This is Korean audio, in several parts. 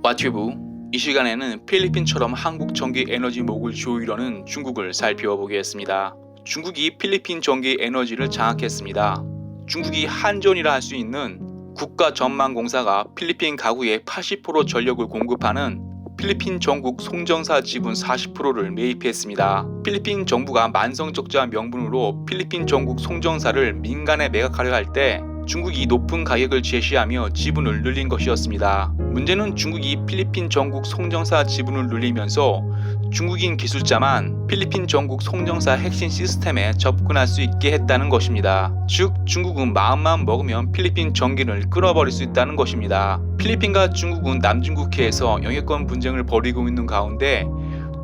와튜브, 이 시간에는 필리핀처럼 한국 전기 에너지 목을 조이려는 중국을 살펴보겠습니다. 중국이 필리핀 전기 에너지를 장악했습니다. 중국이 한전이라 할 수 있는 국가전망공사가 필리핀 가구의 80% 전력을 공급하는 필리핀 전국 송정사 지분 40%를 매입했습니다. 필리핀 정부가 만성적자 명분으로 필리핀 전국 송정사를 민간에 매각하려 할 때 중국이 높은 가격을 제시하며 지분을 늘린 것이었습니다. 문제는 중국이 필리핀 전국 송정사 지분을 늘리면서 중국인 기술자만 필리핀 전국 송정사 핵심 시스템에 접근할 수 있게 했다는 것입니다. 즉, 중국은 마음만 먹으면 필리핀 전기를 끊어버릴 수 있다는 것입니다. 필리핀과 중국은 남중국해에서 영해권 분쟁을 벌이고 있는 가운데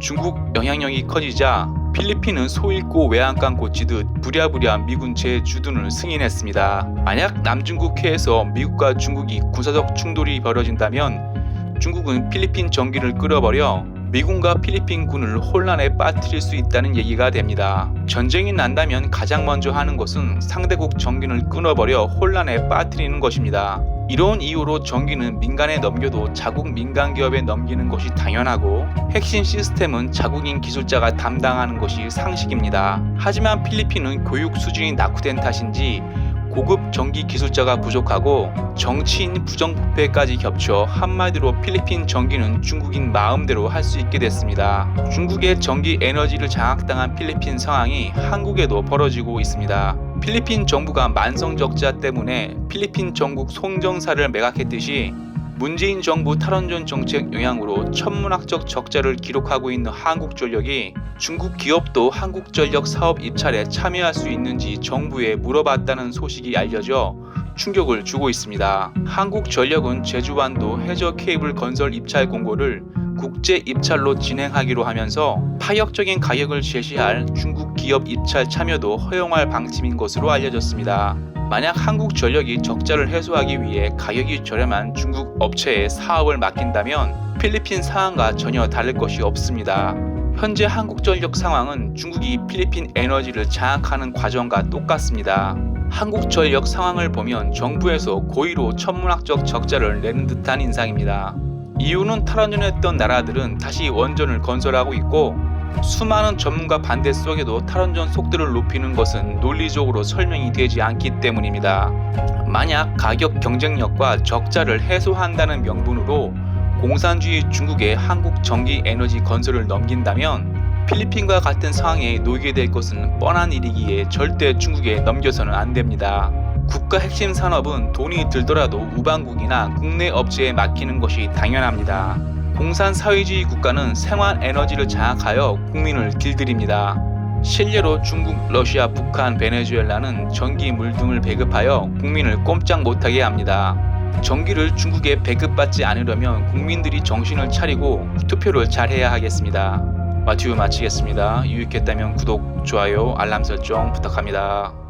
중국 영향력이 커지자 필리핀은 소 잃고 외양간 고치듯 부랴부랴 미군 재주둔을 승인했습니다. 만약 남중국해에서 미국과 중국이 군사적 충돌이 벌어진다면 중국은 필리핀 전기를 끌어버려 미군과 필리핀군을 혼란에 빠뜨릴 수 있다는 얘기가 됩니다. 전쟁이 난다면 가장 먼저 하는 것은 상대국 전기를 끊어버려 혼란에 빠뜨리는 것입니다. 이런 이유로 전기는 민간에 넘겨도 자국 민간 기업에 넘기는 것이 당연하고 핵심 시스템은 자국인 기술자가 담당하는 것이 상식입니다. 하지만 필리핀은 교육 수준이 낙후된 탓인지 고급 전기 기술자가 부족하고 정치인 부정부패까지 겹쳐 한마디로 필리핀 전기는 중국인 마음대로 할 수 있게 됐습니다. 중국의 전기 에너지를 장악당한 필리핀 상황이 한국에도 벌어지고 있습니다. 필리핀 정부가 만성적자 때문에 필리핀 전국 송정사를 매각했듯이 문재인 정부 탈원전 정책 영향으로 천문학적 적자를 기록하고 있는 한국전력이 중국 기업도 한국전력 사업 입찰에 참여할 수 있는지 정부에 물어봤다는 소식이 알려져 충격을 주고 있습니다. 한국전력은 제주완도 해저 케이블 건설 입찰 공고를 국제 입찰로 진행하기로 하면서 파격적인 가격을 제시할 중국 기업 입찰 참여도 허용할 방침인 것으로 알려졌습니다. 만약 한국전력이 적자를 해소하기 위해 가격이 저렴한 중국 업체에 사업을 맡긴다면 필리핀 상황과 전혀 다를 것이 없습니다. 현재 한국전력 상황은 중국이 필리핀 에너지를 장악하는 과정과 똑같습니다. 한국전력 상황을 보면 정부에서 고의로 천문학적 적자를 내는 듯한 인상입니다. 이유는 탈원전했던 나라들은 다시 원전을 건설하고 있고 수많은 전문가 반대 속에도 탈원전 속도를 높이는 것은 논리적으로 설명이 되지 않기 때문입니다. 만약 가격 경쟁력과 적자를 해소한다는 명분으로 공산주의 중국에 한국 전기 에너지 건설을 넘긴다면 필리핀과 같은 상황에 놓이게 될 것은 뻔한 일이기에 절대 중국에 넘겨서는 안 됩니다. 국가 핵심 산업은 돈이 들더라도 우방국이나 국내 업체에 맡기는 것이 당연합니다. 공산사회주의 국가는 생활 에너지를 장악하여 국민을 길들입니다. 실례로 중국, 러시아, 북한, 베네수엘라는 전기, 물 등을 배급하여 국민을 꼼짝 못하게 합니다. 전기를 중국에 배급받지 않으려면 국민들이 정신을 차리고 투표를 잘해야 하겠습니다. 와튜브 마치겠습니다. 유익했다면 구독, 좋아요, 알람 설정 부탁합니다.